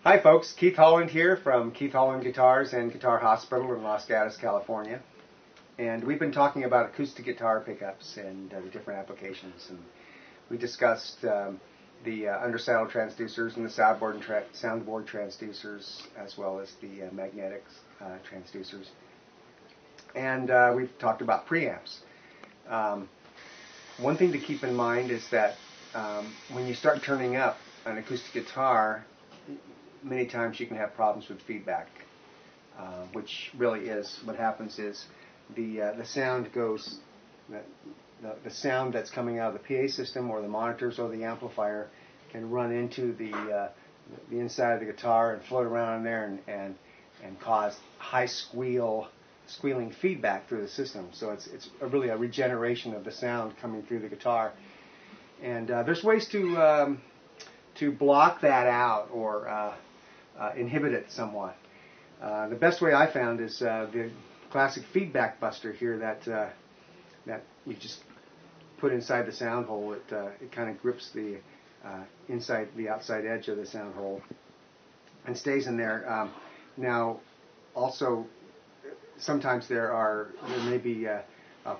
Hi folks, Keith Holland here from Keith Holland Guitars and Guitar Hospital in Los Gatos, California. And we've been talking about acoustic guitar pickups and the different applications. And we discussed the undersaddle transducers and the soundboard transducers, as well as the magnetics transducers. And we've talked about preamps. One thing to keep in mind is that when you start turning up an acoustic guitar, many times you can have problems with feedback, which really is what happens is the sound goes, the sound that's coming out of the PA system or the monitors or the amplifier can run into the inside of the guitar and float around in there and cause high squealing feedback through the system. So it's really a regeneration of the sound coming through the guitar. And there's ways to block that out or inhibit it somewhat. The best way I found is the classic feedback buster here that you just put inside the sound hole. It kind of grips the outside edge of the sound hole and stays in there. Now, also, sometimes there may be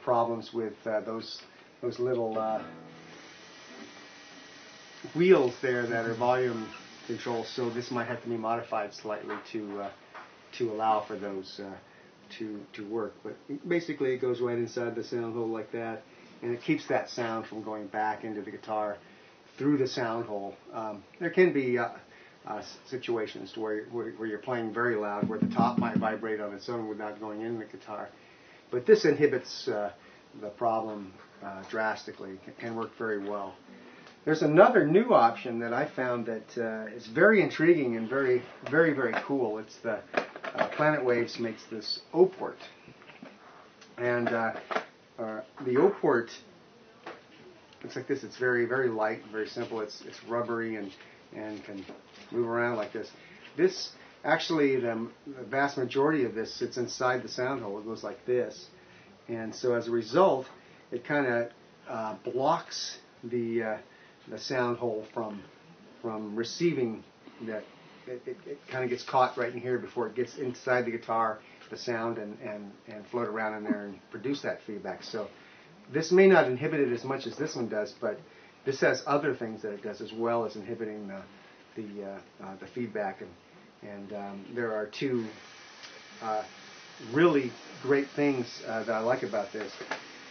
problems with those little wheels there that are volume control, so this might have to be modified slightly to allow for those to work. But basically it goes right inside the sound hole like that, and it keeps that sound from going back into the guitar through the sound hole. There can be situations where you're playing very loud, where the top might vibrate on its own without going in the guitar. But this inhibits the problem drastically. It can work very well. There's another new option that I found that is very intriguing and very, very, very cool. It's the Planet Waves makes this O-port. And the O-port looks like this. It's very, very light, very simple. It's rubbery and can move around like this. This, actually, the vast majority of this sits inside the sound hole. It goes like this. And so as a result, it kind of blocks the sound hole from receiving that. It kind of gets caught right in here before it gets inside the guitar, the sound, and float around in there and produce that feedback. So this may not inhibit it as much as this one does, but this has other things that it does as well as inhibiting the feedback. And there are two really great things that I like about this.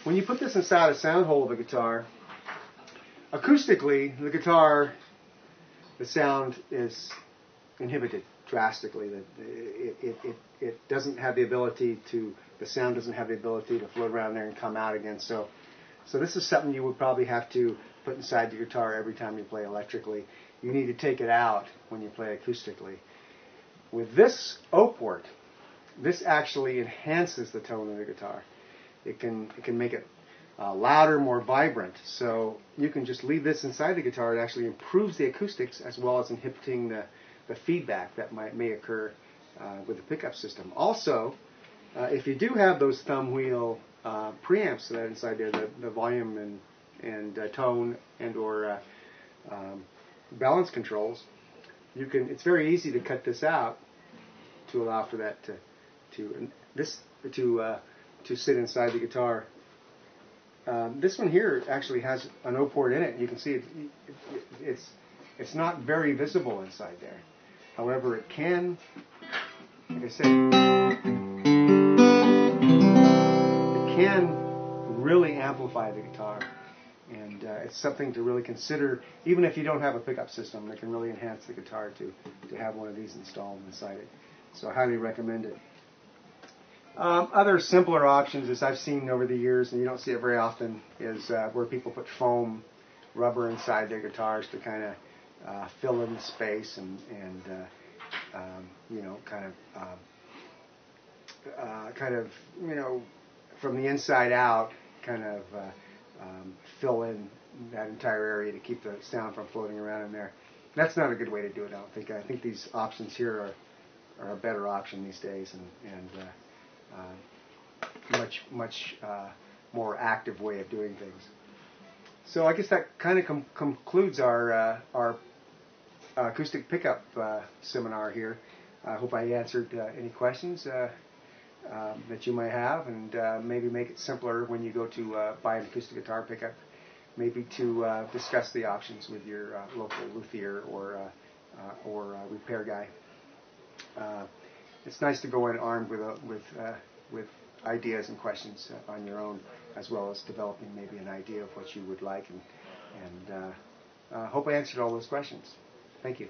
When you put this inside a sound hole of a guitar, acoustically, the sound is inhibited drastically. It doesn't have the ability the sound doesn't have the ability to float around there and come out again. So this is something you would probably have to put inside your guitar every time you play electrically. You need to take it out when you play acoustically. With this O-port, this actually enhances the tone of the guitar. It can make it louder, more vibrant. So you can just leave this inside the guitar. It actually improves the acoustics as well as inhibiting the feedback that may occur with the pickup system. Also, if you do have those thumb wheel preamps that are inside there, the volume and tone and or balance controls, it's very easy to cut this out to allow for that to sit inside the guitar. This one here actually has an O-port in it. You can see it's not very visible inside there. However, it can, like I said, it can really amplify the guitar. And it's something to really consider, even if you don't have a pickup system. It can really enhance the guitar to have one of these installed inside it. So I highly recommend it. Other simpler options, as I've seen over the years, and you don't see it very often, is where people put foam rubber inside their guitars to kind of fill in the space and from the inside out, kind of fill in that entire area to keep the sound from floating around in there. That's not a good way to do it, I don't think. I think these options here are a better option these days and much more active way of doing things. So I guess that kind of concludes our acoustic pickup seminar here. I hope I answered any questions that you might have, and maybe make it simpler when you go to buy an acoustic guitar pickup, maybe to discuss the options with your local luthier or repair guy. It's nice to go in armed with ideas and questions on your own, as well as developing maybe an idea of what you would like, and hope I answered all those questions. Thank you.